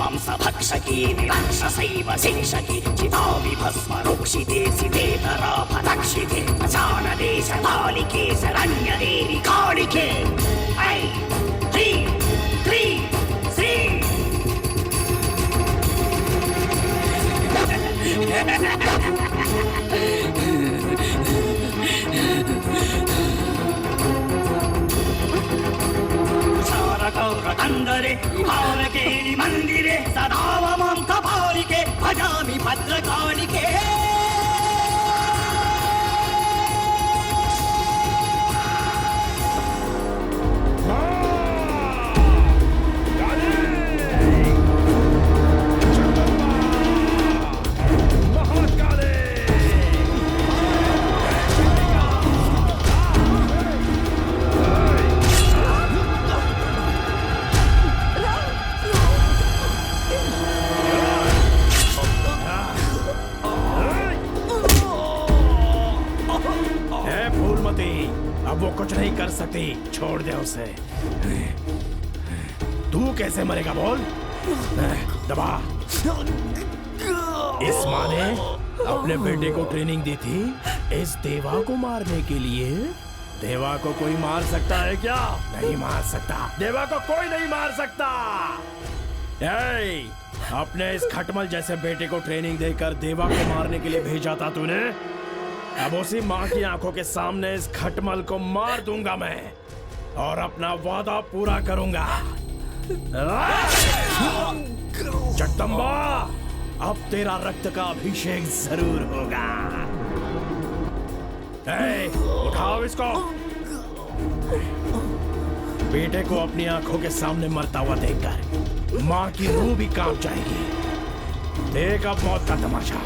मांसभक्षकी निरक्षसैव शिक्षकी चिता विभस्म रोक्षिते सितेतराफदक्षिते प्रचानदेश कालिके शरण्यदेवी कालिके ऐ ह्रीं क्लीं श्रीं कंदरे विहारकेली मंदिरे सदा मम कपालिके भजामि भद्रकालिके अब वो कुछ नहीं कर सकती, छोड़ दे उसे। तू कैसे मरेगा बोल? दबा। इस माँ ने अपने बेटे को ट्रेनिंग दी थी इस देवा को मारने के लिए। देवा को कोई मार सकता है क्या? नहीं मार सकता। देवा को कोई नहीं मार सकता। अपने इस खटमल जैसे बेटे को ट्रेनिंग देकर देवा को मारने के लिए भेजा था तूने। अब उसी माँ की आंखों के सामने इस खटमल को मार दूंगा मैं और अपना वादा पूरा करूंगा। जगदम्बा, अब तेरा रक्त का अभिषेक जरूर होगा। उठाओ इसको। बेटे को अपनी आंखों के सामने मरता हुआ देखकर माँ की रूह भी कांप जाएगी। देख अब मौत का तमाशा।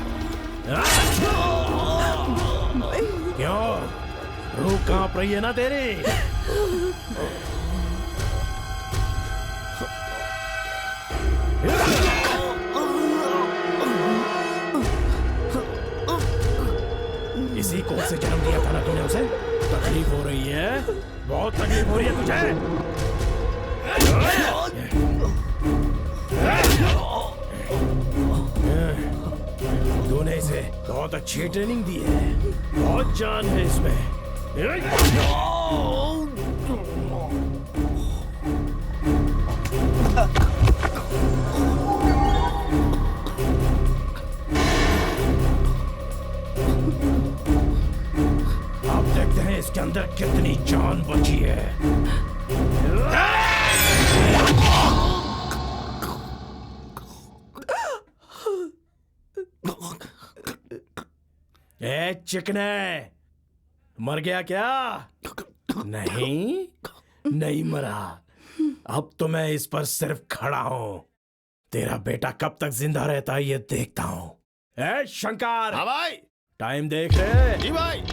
क्यों रूह कांप रही है ना तेरी? इसी कोख से जन्म दिया था ना तूने उसे? तकलीफ हो रही है, बहुत तकलीफ हो रही है तुझे। तूने इसे बहुत अच्छी ट्रेनिंग दी है, बहुत जान है इसमें। अब देखते हैं इसके अंदर कितनी जान बची है। चिकने, मर गया क्या? नहीं, नहीं मरा। अब तो मैं इस पर सिर्फ खड़ा हूं। तेरा बेटा कब तक जिंदा रहता है ये देखता हूं। शंकर। हाँ भाई। टाइम देख रहे? जी भाई।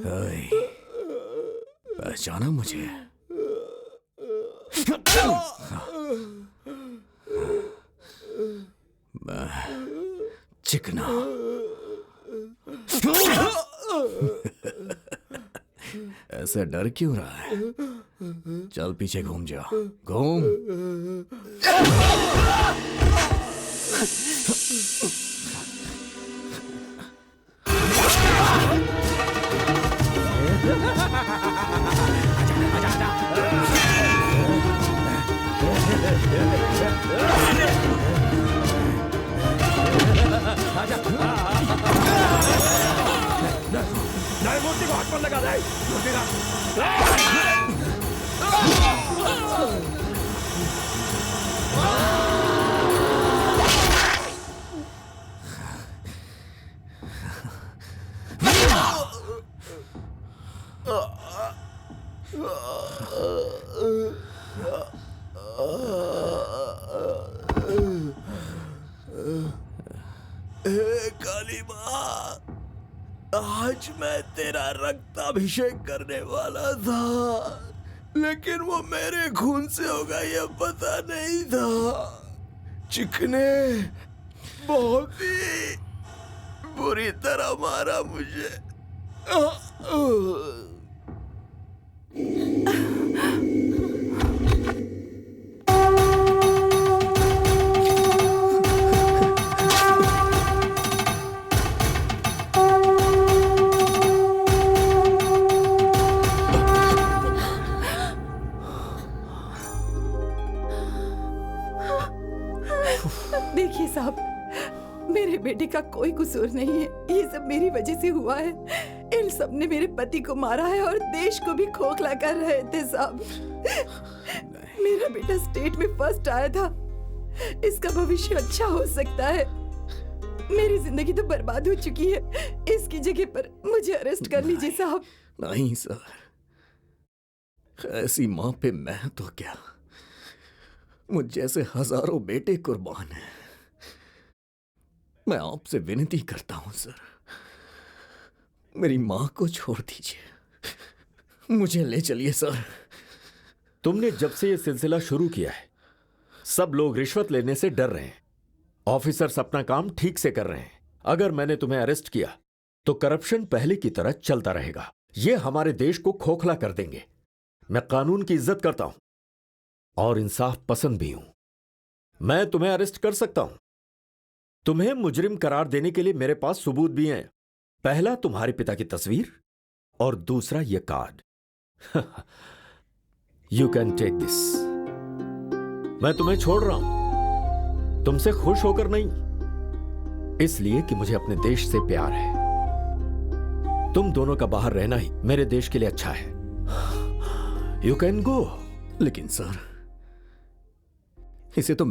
ओए, पहचाना मुझे? मैं चिकना। ऐसा डर क्यों रहा है? चल पीछे घूम जा, घूम। मूर्ति को हाथ पर लगा दे। मूर्ति काली माँ, आज मैं तेरा रक्ताभिषेक करने वाला था, लेकिन वो मेरे खून से होगा ये पता नहीं था। चिकने बहुत ही बुरी तरह मारा मुझे। देखिए साहब, मेरे बेटे का कोई कसूर नहीं है। ये सब मेरी वजह से हुआ है। इन सब ने मेरे पति को मारा है और देश को भी खोखला कर रहे थे साहब। मेरा बेटा स्टेट में फर्स्ट आया था। इसका भविष्य अच्छा हो सकता है। मेरी जिंदगी तो बर्बाद हो चुकी है। इसकी जगह पर मुझे अरेस्ट कर लीजिए साहब। नहीं सर, ऐसी माँ पे मैं तो क्या, मुझ जैसे हजारों बेटे कुर्बान हैं। मैं आपसे विनती करता हूं सर, मेरी मां को छोड़ दीजिए, मुझे ले चलिए सर। तुमने जब से यह सिलसिला शुरू किया है, सब लोग रिश्वत लेने से डर रहे हैं। ऑफिसर्स अपना काम ठीक से कर रहे हैं। अगर मैंने तुम्हें अरेस्ट किया तो करप्शन पहले की तरह चलता रहेगा। ये हमारे देश को खोखला कर देंगे। मैं कानून की इज्जत करता हूं और इंसाफ पसंद भी हूं। मैं तुम्हें अरेस्ट कर सकता हूं। तुम्हें मुजरिम करार देने के लिए मेरे पास सबूत भी हैं। पहला तुम्हारे पिता की तस्वीर और दूसरा ये card. You can take this. मैं तुम्हें छोड़ रहा हूं, तुमसे खुश होकर नहीं, इसलिए कि मुझे अपने देश से प्यार है। तुम दोनों का बाहर रहना ही मेरे देश के लिए अच्छा है। You can go. लेकिन सर, इसे तो